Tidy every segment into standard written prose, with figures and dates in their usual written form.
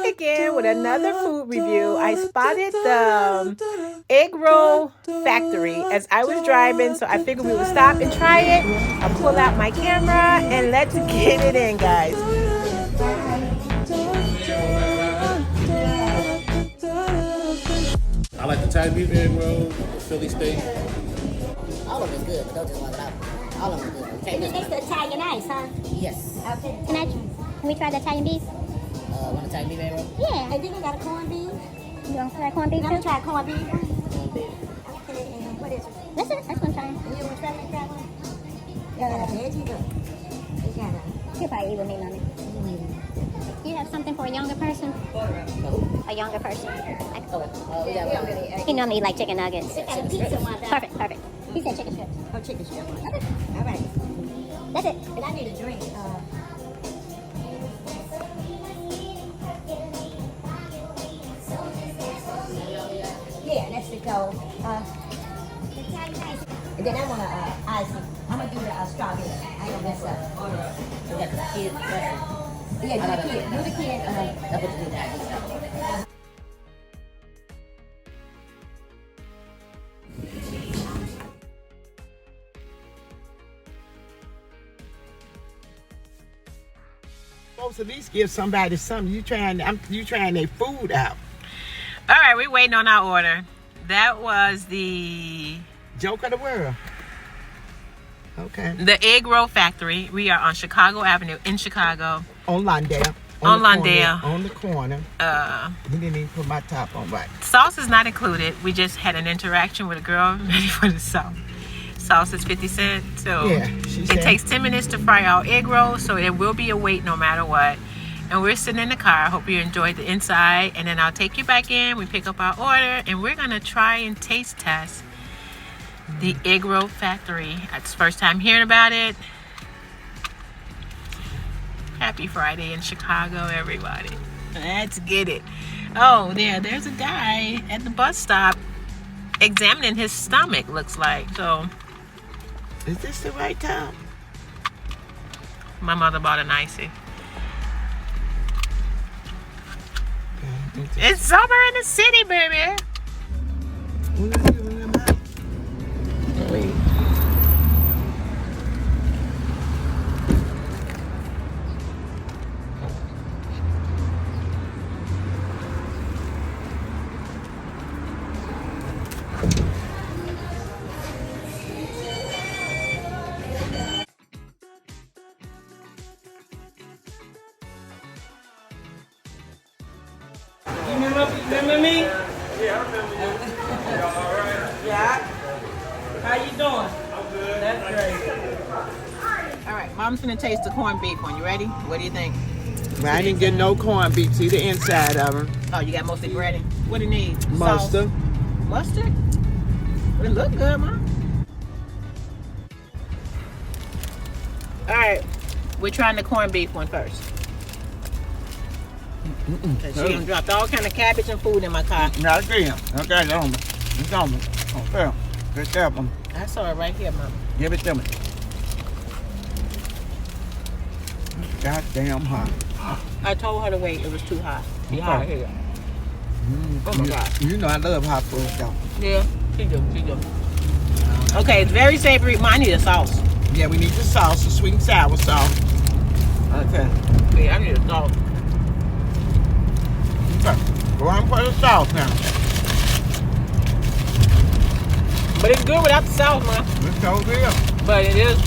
back again with another food review. I spotted the egg roll factory as I was driving, so I figured we would stop and try it. I'll pull out my camera and let's get it in, guys. I like the Thai beef egg roll, the Philly steak. All of them is good, but those just ones that all of them are good. It makes the Italian ice, huh? Yes. Okay. Can we try the Italian beef? Want the Thai beef egg roll? Yeah. And then we got a corned beef. You want to try corned beef too? I'm going to try corned beef. Corned beef. Okay, and what is it? That's it. That's what I'm trying. And you want to try one? Yeah. Veggie though. You got it. You'll probably eat with me, Mommy. You have something for a younger person? No. A younger person. Okay. He normally eat like chicken nuggets. Chicken strips. Perfect. He said chicken strips. Oh, chicken strip. Okay. All right. That's it. And I need a drink. Yeah, that's the go. And then I want to ice. I'm going to do the strawberry. I don't mess up. You got the kid. Yeah, do the kid. That's what you do now. Supposed to at least give somebody something. You trying their food out. All right, we're waiting on our order. That was the joke of the world. Okay. The egg roll factory. We are on Chicago Avenue in Chicago. On Lawndale. On the corner. He didn't even put my top on right. Sauce is not included. We just had an interaction with a girl ready for the sauce. Sauce is 50 cents. So yeah, it takes 10 minutes to fry our egg rolls, so it will be a wait no matter what. And we're sitting in the car. I hope you enjoyed the inside. And then I'll take you back in. We pick up our order, and we're going to try and taste test the egg roll factory. That's the first time hearing about it. Happy Friday in Chicago, everybody. Let's get it. Oh, there's a guy at the bus stop examining his stomach, looks like. So, is this the right time? My mother bought an icy. It's summer in the city, baby. Wait. Remember me? Yeah, I remember you. Y'all all right? Yeah. How you doing? I'm good. That's great. All right, Mom's gonna taste the corned beef one. You ready? What do you think? Well, I didn't get no corned beef. See the inside of them. Oh, you got mostly breading. What do you need? Mustard. Sauce. Mustard? It look good, Mom. All right, we're trying the corned beef one first. She done dropped all kind of cabbage and food in my car. Yeah, I see him. Okay, it's on me. It's on me. Okay. Good job, Mom. I saw it right here, Mama. Give it to me. Goddamn hot. I told her to wait. It was too hot. Be hot here. Oh my God. You know I love hot food, though. Yeah, she do. Okay, it's very savory. I need a sauce. Yeah, we need the sauce, the sweet and sour sauce. Okay. Yeah, I need a sauce. Okay. Go on and put the sauce now. But it's good without the sauce, man. It's so good. But it is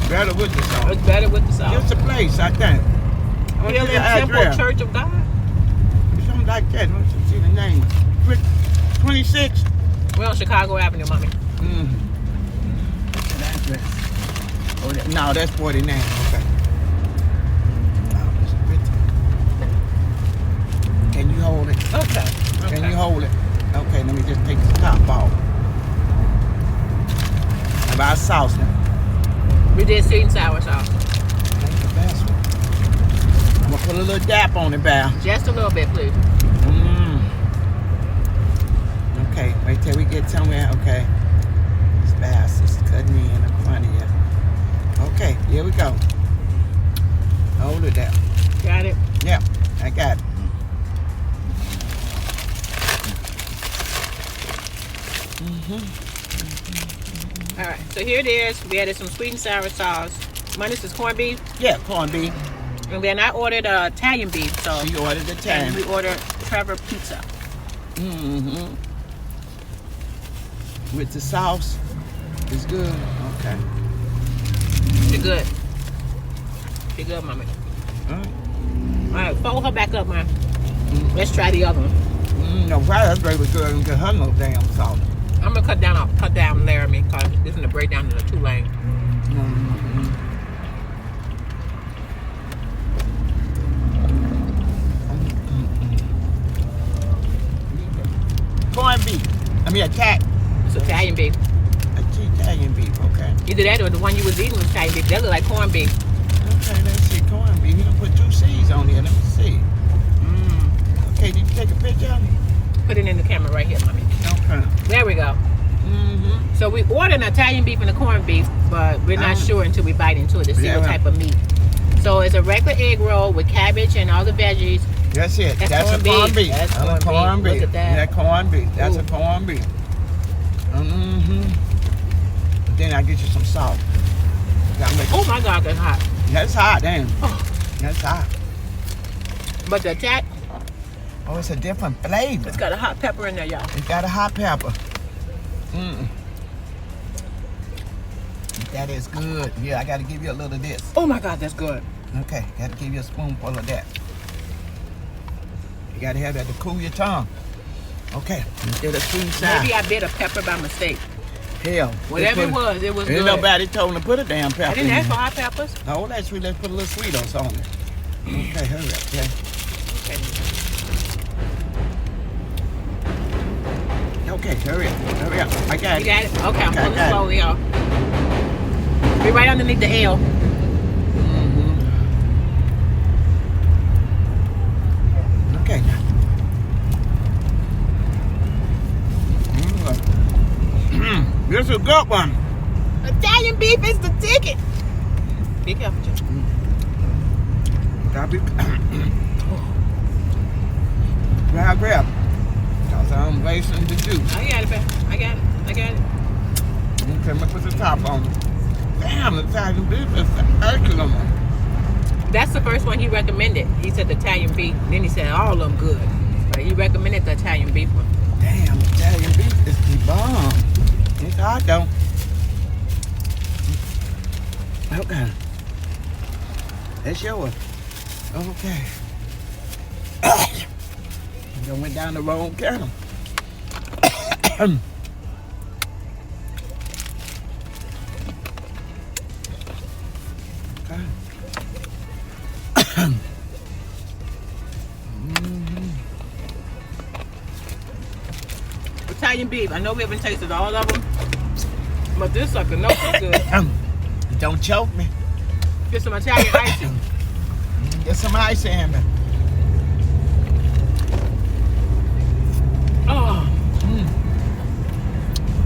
Better with the sauce. it's better with the sauce. It's a place, I think. Hill and Temple Church of God. Something like that. Let's see the name. 26. We're on Chicago Avenue, Mommy. Oh, no, that's 49. Okay. Can you hold it? Okay. Can you hold it? Okay, let me just take the top off. About sauce now. We did sweet and sour sauce. That's the best one. I'm gonna put a little dap on it, Val. Just a little bit, please. Okay, wait till we get somewhere. Okay. This bass is cutting me in front of you. Okay, here we go. Hold it there. Got it? Yeah, I got it. All right, so here it is. We added some sweet and sour sauce. This is corned beef. Yeah, corned beef. And then I ordered Italian beef. So She ordered the Italian. And we ordered Trevor pizza. With the sauce. It's good. Okay. She good. She good, mommy. All right, fold her back up, man. Let's try the other one. No, that's very good. I don't get her no damn salt. I'm gonna cut down Laramie because this is gonna break down to the 2 lane. Corned beef. I mean, It's Italian beef. Italian beef, okay. Either that or the one you was eating was Italian beef. That look like corned beef. Okay, let's see. Corned beef. You done put 2 C's on here. Let me see. Okay, did you take a picture of it? Put it in the camera right here, mommy. Okay. There we go. So we ordered an Italian beef and a corned beef, but we're not sure until we bite into it to see what type of meat. So it's a regular egg roll with cabbage and all the veggies. That's it. That's a corned beef. That's a corned beef. Look at that. That corned beef. That's a corned beef. Then I get you some salt. Oh my God, that's hot. That's hot, damn. That's hot. But the attack, Oh, it's a different flavor. it's got a hot pepper in there, y'all. It's got a hot pepper. That is good. Yeah, I got to give you a little of this. Oh my God, that's good. Okay, got to give you a spoonful of that. You got to have that to cool your tongue. Okay, instead of sweet side. Maybe I bit a pepper by mistake. Hell. Whatever it was Ain't good. nobody told them to put a damn pepper I didn't in ask it. for hot peppers. Oh, that's sweet. Let's put a little sweet on it. Okay, hurry up. Okay, hurry up. Hurry up. I got it. You got it? Okay, I'm Okay, I pulling got it. slowly, y'all. Be right underneath the L. Okay. This is a good one. Italian beef is the ticket. Be careful, Jim. Gotta be. Grab. Cause I'm wasting the juice. I got it, babe. I got it. Okay, I'm gonna put the top on. Damn, the Italian beef is excellent. That's the first one he recommended. He said the Italian beef. Then he said all of them good. But he recommended the Italian beef one. Damn, Italian beef is the bomb. It's hot though. Okay. That's yours. Okay. I went down the wrong kettle. Okay. Italian beef. I know we haven't tasted all of them, but this sucker knows it's good. Don't choke me. Get some Italian icing. Get some ice in me. Oh,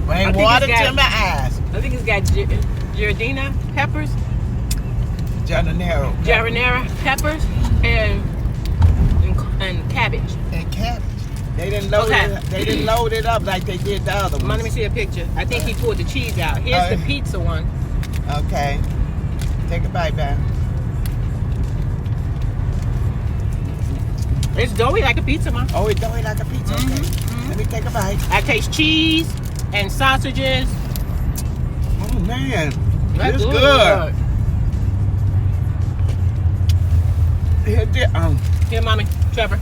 Bring water to my eyes. I think it's got giardina peppers, Giardinero. giardiniera peppers, and cabbage. And cabbage. They didn't load it. They didn't load it up like they did the other Let one. me see a picture. I think he pulled the cheese out. Here's the pizza one. Okay. Take a bite back. It's doughy like a pizza, Mom. Oh, it's doughy like a pizza. Okay. Let me take a bite. I taste cheese and sausages. Oh man, That's it's good. Here, Mommy. Trevor.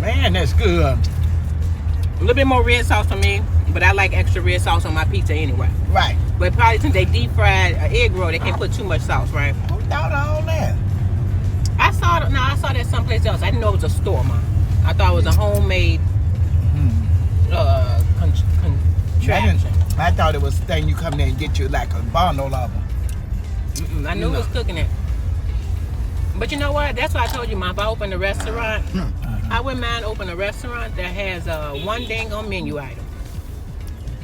Man, that's good. A little bit more red sauce for me, but I like extra red sauce on my pizza anyway. Right. But probably since they deep fried an egg roll, they can't put too much sauce, right? Who thought of all that? I saw that someplace else. I didn't know it was a store, Mom. I thought it was a homemade contraption. I thought it was a thing you come there and get you like a bundle of them. I knew it was cooking it. But you know what? That's why I told you, Mom, if I open a restaurant, I wouldn't mind opening a restaurant that has one dang on menu item.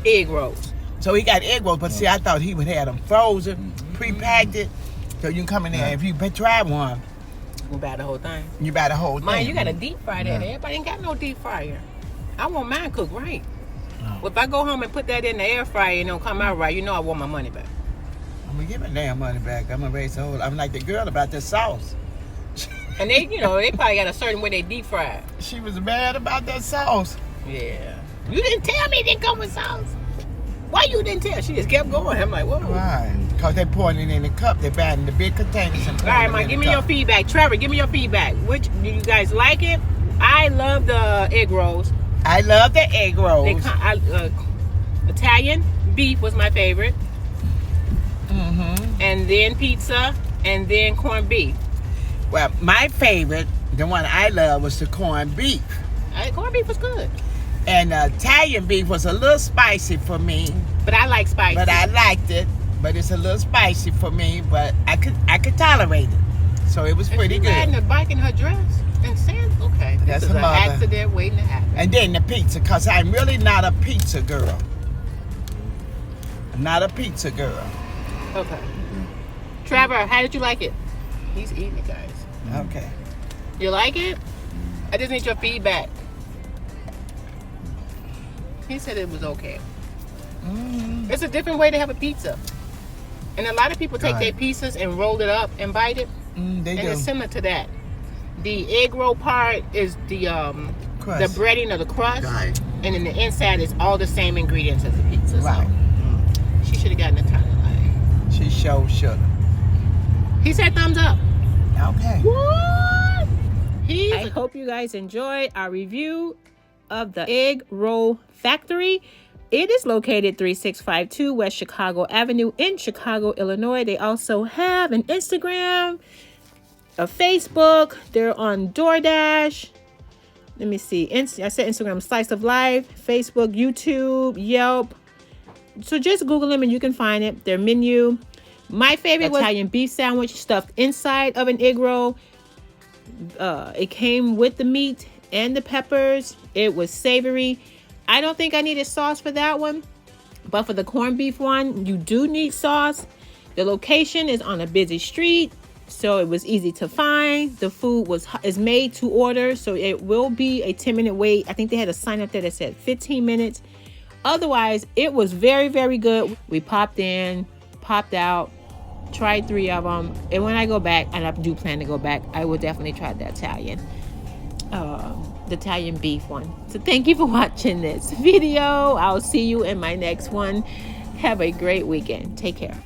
Egg rolls. So he got egg rolls, but see, I thought he would have them frozen, pre-packed it, so you can come in there. If you try one, You buy the whole thing. you buy the whole thing. Man, you got a deep fry there. Everybody ain't got no deep fryer. I want mine cooked right. Well, if I go home and put that in the air fryer and it don't come out right, you know I want my money back. I'm gonna give my damn money back. I'm gonna raise the whole. I'm like the girl about the sauce. And they, you know, they probably got a certain way they deep fry. She was mad about that sauce. Yeah. You didn't tell me it didn't come with sauce. Why you didn't tell? She just kept going. I'm like, whoa. Why? Because they pouring it in the cup. They buying the big containers and All right, Mike, give me your feedback. Trevor, give me your feedback. Which, do you guys like it? I love the egg rolls. I love the egg rolls. Italian beef was my favorite. Mm-hmm. And then pizza, and then corned beef. Well, my favorite, the one I love, was the corned beef. Corned beef was good. And Italian beef was a little spicy for me. But I like spicy. But I liked it. But it's a little spicy for me. But I could tolerate it. So it was pretty good. Riding a bike in her dress and sand. Okay, That's this is her an mother. accident waiting to happen. And then the pizza, because I'm really not a pizza girl. I'm not a pizza girl. Okay. Trevor, how did you like it? He's eating it, guys. Okay. You like it? I just need your feedback. He said it was okay. Mm-hmm. It's a different way to have a pizza. And a lot of people take Right. their pizzas and roll it up and bite it. They And do. it's similar to that. The egg roll part is the Crust. breading of the crust. Right. And then the inside is all the same ingredients as the pizza. So Right. she should have gotten a ton of light. She sure should. He said thumbs up. Okay. What? I hope you guys enjoyed our review of the Egg Roll Factory. It is located 3652 West Chicago Avenue in Chicago, Illinois. They also have an Instagram, a Facebook. They're on DoorDash. Let me see. I said Instagram, Slice of Life, Facebook, YouTube, Yelp. So just Google them and you can find it. Their menu. My favorite was Italian beef sandwich stuffed inside of an egg roll. It came with the meat and the peppers. It was savory. I don't think I needed sauce for that one. But for the corned beef one, you do need sauce. The location is on a busy street, so it was easy to find. The food is made to order, so it will be a 10-minute wait. I think they had a sign up there that said 15 minutes. Otherwise, it was very, very good. We popped in, popped out, tried 3 of them. And when I go back, and I do plan to go back, I will definitely try the Italian beef one. So thank you for watching this video. I'll see you in my next one. Have a great weekend. Take care.